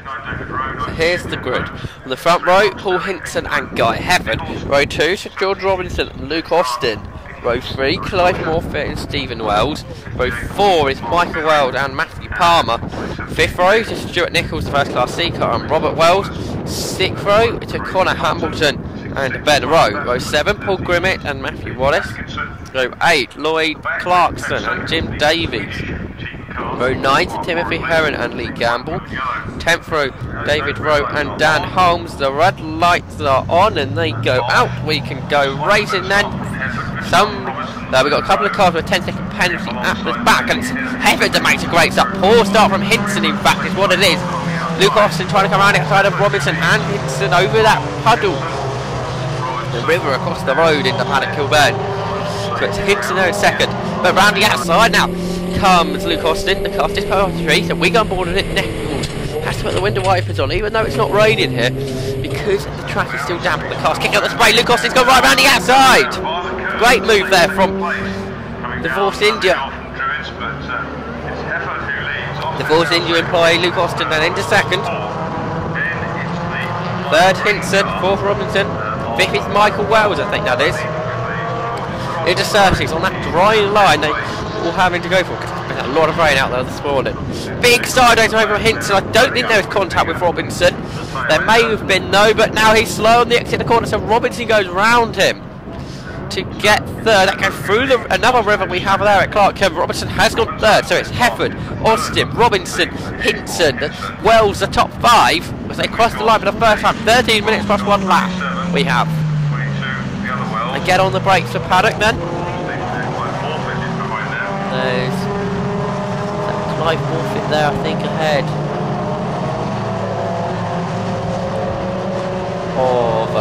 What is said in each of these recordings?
So here's the grid. On the front row, Paul Hinton and Guy Heaven. Row 2, Sir George Robinson and Luke Austin. Row 3, Clive Morfitt and Stephen Wells. Row 4 is Michael Weld and Matthew Palmer. 5th row to Stuart Nicholls, the first class C car, and Robert Wells. 6th row to Connor Hambleton and Ben Rowe. Row 7, Paul Grimmett and Matthew Wallis. Row 8, Lloyd Clarkson and Jim Davies. Row 9 to Timothy Heron and Lee Gamble. 10th row, David Rowe and Dan Holmes. The red lights are on and they go out. We can go racing then. We've got a couple of cars with a 10-second penalty at the back, and it's Heaven that makes a great start. Poor start from Hinton, in fact, is what it is. Luke Austin trying to come around outside of Robinson and Hinton over that puddle. The river across the road into Paddock Kilburn. So it's Hinton there in second. But round the outside now comes Luke Austin, the fastest car off the street, and we go on board with it. Nicholls has to put the window wipers on, even though it's not raining here, because the track is still damp and the car's kicking up the spray. Luke Austin's gone right round the outside. Great move there from the Force India. The Force India employee Luke Austin then into second. Third Hinton, fourth Robinson, fifth is Michael Wells, I think that is. Into Cersei's on that dry line they all having to go for, because there's been a lot of rain out there this morning. Big sideways over Hinton. I don't think there was contact with Robinson. There may have been, no, but now he's slow on the exit of the corner, so Robinson goes round him to get third. That goes through another river we have there at Clark Kent. Robinson has gone third, so it's Hefford, Austin, Robinson, Hinton, Wells, the top 5 as they cross the line for the first time. 13 minutes plus 1 lap we have. And get on the brakes for Paddock then. There's Clive Morfitt there, I think, ahead of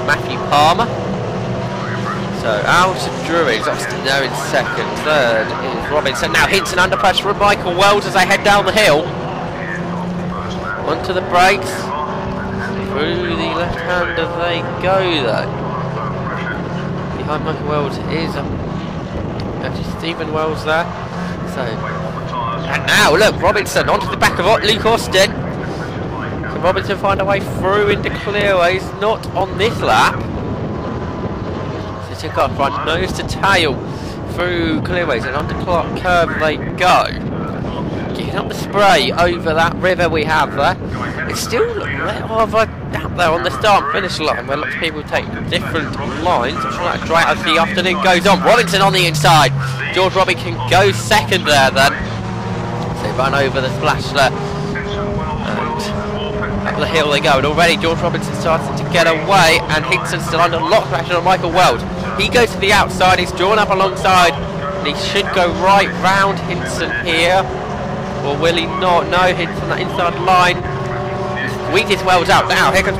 Matthew Palmer. So out of Drury's, Austin there in second. Third is Robinson. Now Hinton under pressure from Michael Wells as they head down the hill. Onto the brakes. Through the left hander they go though. Behind Michael Wells is actually Stephen Wells there. So, and now look, Robinson onto the back of Luke Austin. Can Robinson find a way through into clearways? Not on this lap. So took off front nose to tail through clearways and onto Clark Curve they go. Getting up the spray over that river we have there. It's still rather out there on the start and finish line where lots of people take different lines. I'm trying to dry out as the afternoon goes on. Robinson on the inside. George Robbie can go second there then. So run over the splash there. And up the hill they go. And already George Robinson starting to get away. And Hinton still under a lot of pressure on Michael Wells. He goes to the outside. He's drawn up alongside. And he should go right round Hinton here. Or will he not? No, Hinton on that inside line. Squeezes Wells out now. Here comes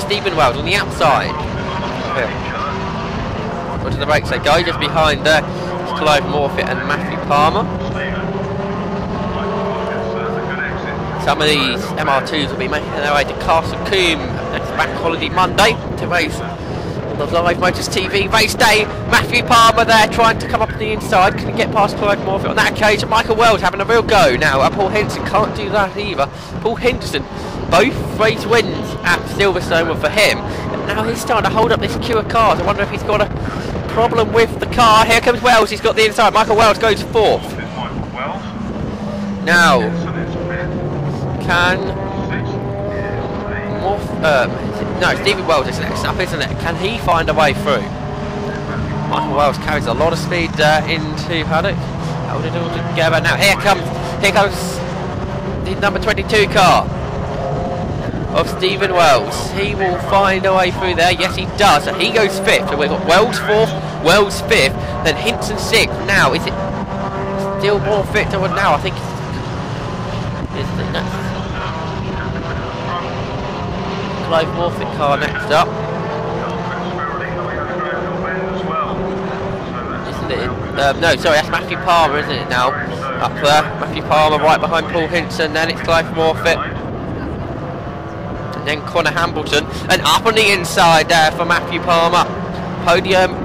Stephen Wells on the outside. Onto the brakes they go. Just behind there is Clive Morfitt and Matthew Palmer. Some of these MR2s will be making their way to Castle Combe next Bank Holiday Monday to race on the Live Motors TV race day. Matthew Palmer there trying to come up on the inside. Can he get past Clive Morfitt on that occasion? Michael Wells having a real go now. Paul Henderson can't do that either. Paul Henderson, both race wins at Silverstone were for him. And now he's starting to hold up this queue of cars. I wonder if he's got a problem with the car. Here comes Wells. He's got the inside. Michael Wells goes fourth. Now, no, Stephen Wells is next up, isn't it? Can he find a way through? Michael Wells carries a lot of speed into Paddock. Hold it all together. Now here comes the number 22 car of Stephen Wells. He will find a way through there. Yes, he does. So he goes fifth. So we've got Wells fourth, Wells fifth, then Hinton sixth. Now is it still more fit to one now? I think it's the next. Clive Morfitt car next up. Isn't it? No, sorry, that's Matthew Palmer, isn't it now? Up there. Matthew Palmer right behind Paul Hinton, then it's Clive Morfitt. And then Connor Hambleton. And up on the inside there for Matthew Palmer. Podium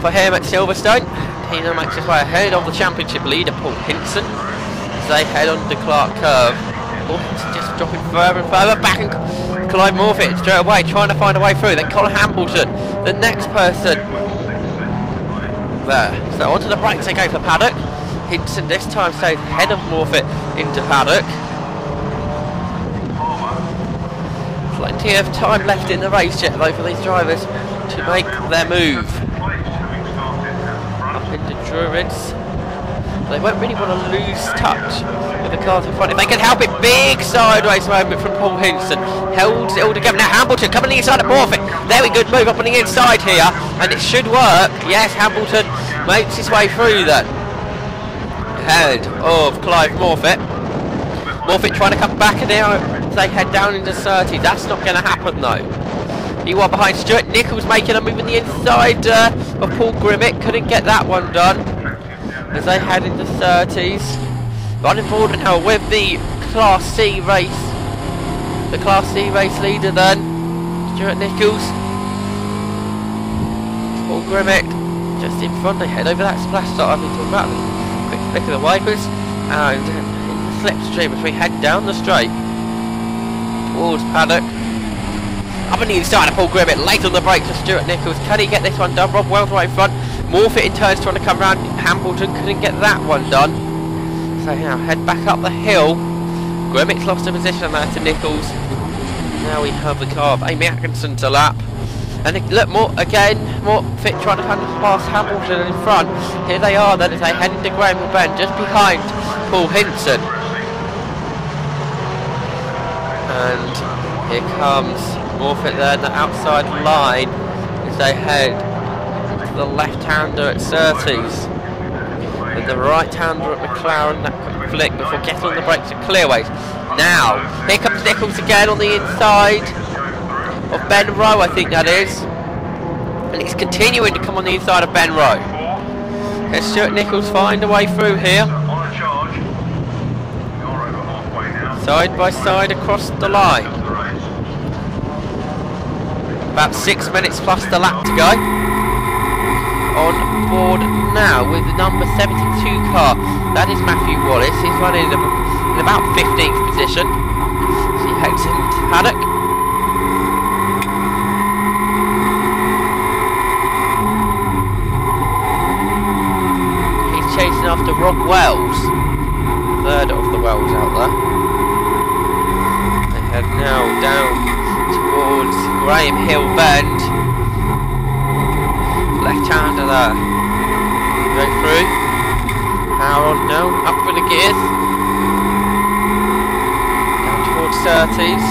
for him at Silverstone. He now makes his way ahead of the championship leader, Paul Hinton, as they head on to Clark Curve. Paul Hinson just dropping further and further back, and Clive Morfitt straight away trying to find a way through. Then Colin Hambleton, the next person there. So onto the brakes they go for Paddock. Hinson this time stays ahead of Morfitt into Paddock. Plenty of time left in the race yet though for these drivers to make their move. Up into Druids. They won't really want to lose touch with the cars in front. If they can help it, big sideways moment from Paul Hinson. Holds it all together. Now Hambleton coming inside of Morfitt. Very good move up on the inside here. And it should work. Yes, Hambleton makes his way through that. Ahead of Clive Morfitt. Morfitt trying to come back and now they head down into 30. That's not going to happen though. He was behind Stuart Nicholls making a move in the inside of Paul Grimmick. Couldn't get that one done as they head into 30s. Running forward now with the Class C race. The Class C race leader then, Stuart Nicholls. Paul Grimmick just in front. They head over that splash start I've been talking about. Quick flick of the wipers and in the slipstream as we head down the straight towards Paddock. Up on the inside of Paul Grimmick, late on the brakes for Stuart Nicholls. Can he get this one done? Rob Wells right in front. Morfitt in turns trying to come round. Hambleton couldn't get that one done. So now head back up the hill. Grimmick's lost a position there to Nicholls. Now we have the car of Amy Atkinson to lap. And look, Morfitt trying to pass Hambleton in front. Here they are then as they head into Graham Bend just behind Paul Hinson. And here comes Morfitt there in the outside line as they head to the left-hander at Surtees and the right-hander at McLaren. That could flick before getting on the brakes at Clearways. Now here comes Nicholls again on the inside of Ben Rowe, I think that is, and he's continuing to come on the inside of Ben Rowe. Can Stuart Nicholls find a way through here? Side by side across the line. About 6 minutes plus the lap to go. On board now with the number 72 car. That is Matthew Wallis. He's running in about 15th position. So he heads into Paddock. He's chasing after Rob Wells. Third of the Wells out there. They head now down towards Graham Hill Bend. Left-hander there. Go through. Power on now. Up with the gears. Down towards 30s.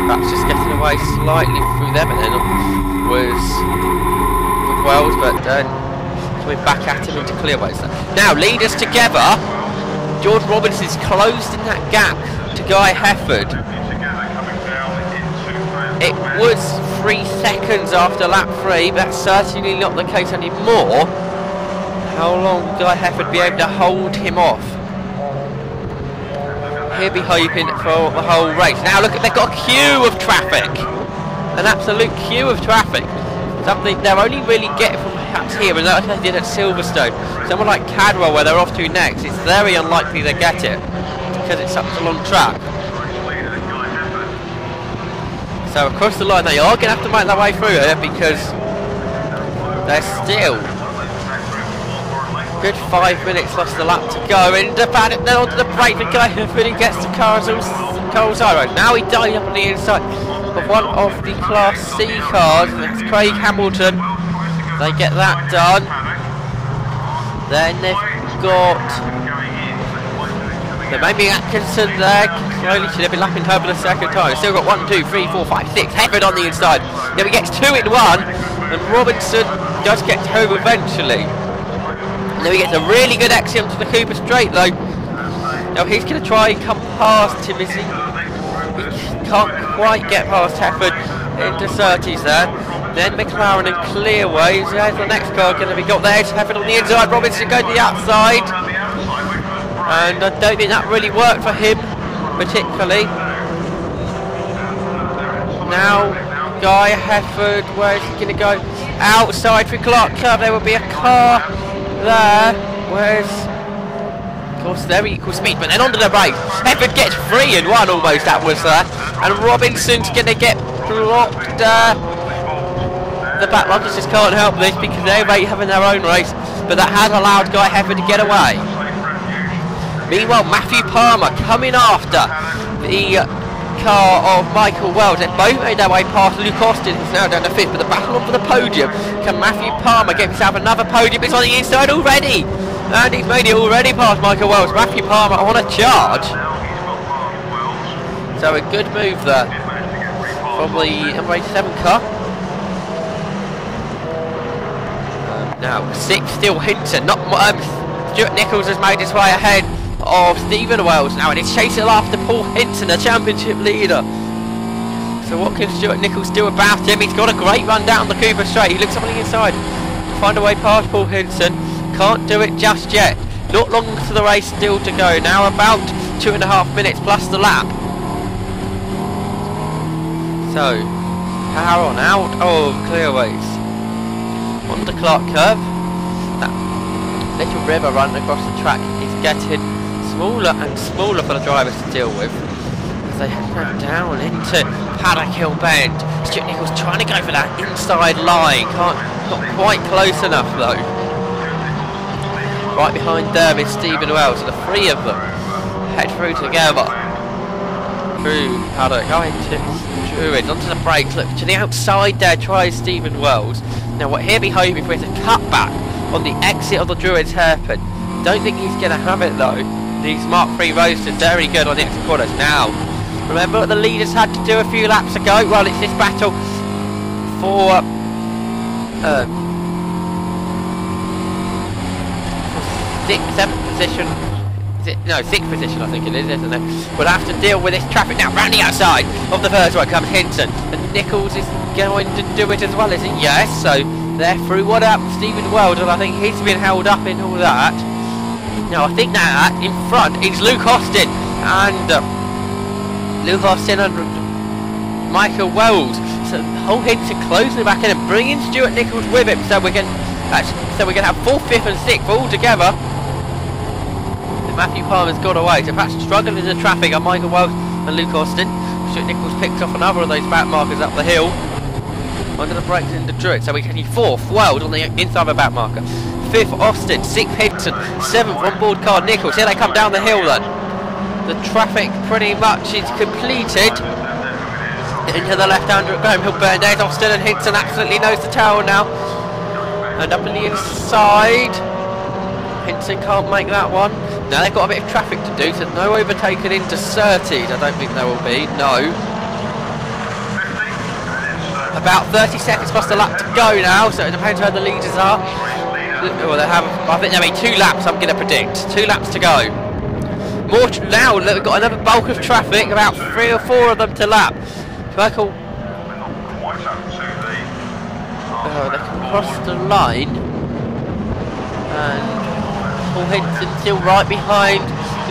Perhaps just getting away slightly through them, and then was Wells, but then coming back at him into Clearways. Now leaders together. George Robinson's closed in that gap to Guy Hefford. It was 3 seconds after lap 3, but that's certainly not the case anymore. How long will Guy Hefford be able to hold him off? He'll be hoping for the whole race. Now look, they've got a queue of traffic. An absolute queue of traffic. Something they'll only really get from perhaps here, and like they did at Silverstone. Someone like Cadwell, where they're off to next, it's very unlikely they get it because it's such a long track. So across the line, they are going to have to make their way through it because they're still good 5 minutes lost the lap to go. Into Paddock, then onto the brake for Guy Hefford. He gets to Carl's side. Now he died up on the inside of one of the Class C cars, and that's Craig Hamilton. They get that done. Then they've got maybe Atkinson there. Slowly should have been lapping her for the second time. Still got 1, 2, 3, 4, 5, 6. Hefford on the inside. Then he gets 2 in 1, and Robinson does get home eventually. And then he gets a really good exit onto the Cooper Straight though. Now he's going to try and come past him as he can't quite get past Hefford into 30s there. Then McLaren and Clearways. There's the next car going to be got there. Hefford on the inside. Robinson going to the outside. And I don't think that really worked for him particularly. Now Guy Hefford, where is he going to go? Outside for Clark Curve. There will be a car there. Where's... Of course, they're equal speed, but then onto the brakes. Hefford gets 3 in 1 almost, that was there. And Robinson's going to get blocked. The back markers just can't help this because they're having their own race. But that has allowed Guy Hefford to get away. Meanwhile, Matthew Palmer coming after the car of Michael Wells. They've both made their way past Luke Austin, who's now down to 5th, but the battle for the podium. Can Matthew Palmer get himself another podium? It's on the inside already, and he's made it already past Michael Wells. Matthew Palmer on a charge. So a good move there from the MR2 car. Now 6th still Hinton, not Stuart Nicholls has made his way ahead of Stephen Wells now, and he's chasing after Paul Hinton, the championship leader. So what can Stuart Nicholls do about him? He's got a great run down the Cooper straight. He looks on the inside to find a way past Paul Hinton. Can't do it just yet. Not long to the race still to go. Now about 2.5 minutes plus the lap. So power on out of clearways. On the Clark curve. That little river running across the track is getting smaller and smaller for the drivers to deal with as they head down into Paddock Hill Bend. Stuart Nicholls trying to go for that inside line, not quite close enough though. Right behind them is Stephen Wells, and the 3 of them head through together through Paddock, going to Druids, onto the brakes. Look to the outside there, tries Stephen Wells. Now what he'll be hoping for is a cutback on the exit of the Druids hairpin. Don't think he's going to have it though. These Mark III Roadsters very good on the exit corners. Now, remember what the leaders had to do a few laps ago? Well, it's this battle for 6th, 7th position. Is it? No, 6th position I think it is, isn't it? We'll have to deal with this traffic now. Round the outside of the first one comes Hinton. And Nicholls is going to do it as well, is it? Yes, so they're through. What up with Stephen Wells? And I think he's been held up in all that. Now I think that in front is Luke Austin, and Luke Austin and Michael Wells. So Paul Hinton closing back in and bringing Stuart Nicholls with him, so we can have 4th, 5th and 6th all together. And Matthew Palmer's got away, so perhaps struggling in the traffic are Michael Wells and Luke Austin. Stuart Nicholls picks off another of those back markers up the hill. Under the brakes in the Druid, so we can see 4th Wells on the inside of a back marker. 5th Austin, 6th Hinton, 7th on board car Nicholls. Here they come down the hill then. The traffic pretty much is completed. Into the left-hander at Graham Hill Bend. There's Austin, and Hinton absolutely knows the tower now. And up on the inside, Hinton can't make that one. Now they've got a bit of traffic to do, so no overtaking into Surtees. I don't think there will be, no. About 30 seconds plus the lap to go now, so it depends where the leaders are. Well, they have, I think there'll be 2 laps, I'm going to predict. 2 laps to go. More now, we've got another bulk of traffic, about 3 or 4 of them to lap. Michael, they can cross the line, and Paul Hinton still right behind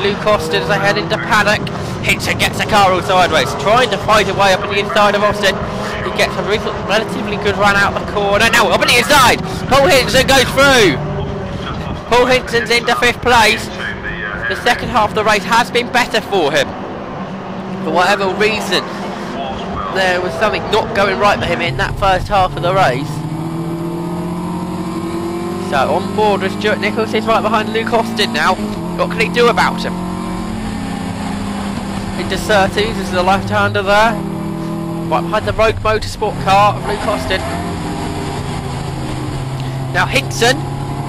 Luke Austin as they head into Paddock. Hinton gets the car all sideways, trying to fight a way up on the inside of Austin. He gets a relatively good run out the corner. Now up on the inside, Paul Hinton goes through. Paul Hinton's into 5th place. The second half of the race has been better for him. For whatever reason, there was something not going right for him in that first half of the race. So on board with Stuart Nicholls, he's right behind Luke Austin now. What can he do about him? Into Surtees, this is the left-hander there. Right behind the Rogue Motorsport car of Luke Austin. Now Hinton,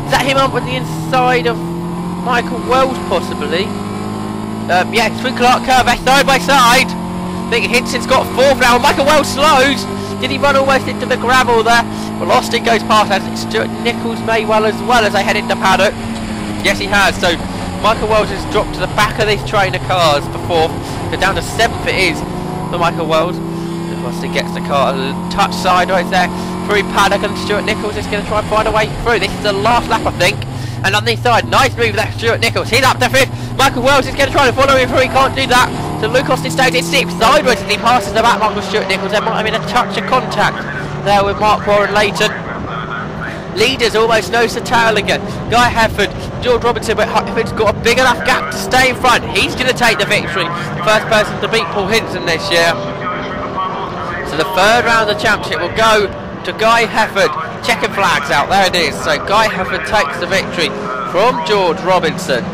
is that him up on the inside of Michael Wells possibly? Yeah, through Clark curve, side by side. I think Hinton's got 4th now. Michael Wells slows. Did he run almost into the gravel there? Well, Austin goes past as Stuart Nicholls may well as they head into Paddock. Yes, he has. So Michael Wells has dropped to the back of these trainer cars for 4th. So down to 7th it is for Michael Wells. Austin gets the car a touch sideways there through Paddock, and Stuart Nicholls is going to try and find a way through. This is the last lap, I think. And on the side, nice move there, Stuart Nicholls. He's up to 5th. Michael Wells is going to try and follow him through. He can't do that. So Luke Austin stays in 6th. Sideways as he passes the back mark of Stuart Nicholls. There might have been a touch of contact there with Mark Warren Leighton. Leaders almost nose to tail again. Guy Hefford, George Robinson, but Hefford's got a big enough gap to stay in front. He's going to take the victory. First person to beat Paul Hinton this year. So the third round of the championship will go to Guy Hefford. Checking flags out, there it is. So Guy Hefford takes the victory from George Robinson.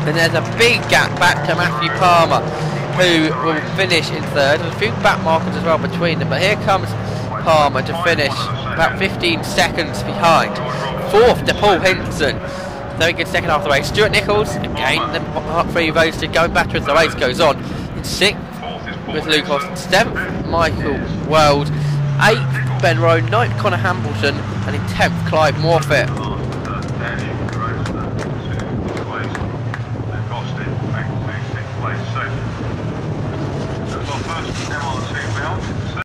And there's a big gap back to Matthew Palmer, who will finish in third. There's a few back markers as well between them, but here comes Palmer to finish about 15 seconds behind. Fourth to Paul Hinton. Very good second half of the race. Stuart Nicholls, again, the Mark 3 roasted, going better as the race goes on. In sixth with Luke Austin. Seventh, Michael World. Eighth, Ben Rowe. Ninth, Connor Hambleton. And in 10th, Clive Morfitt.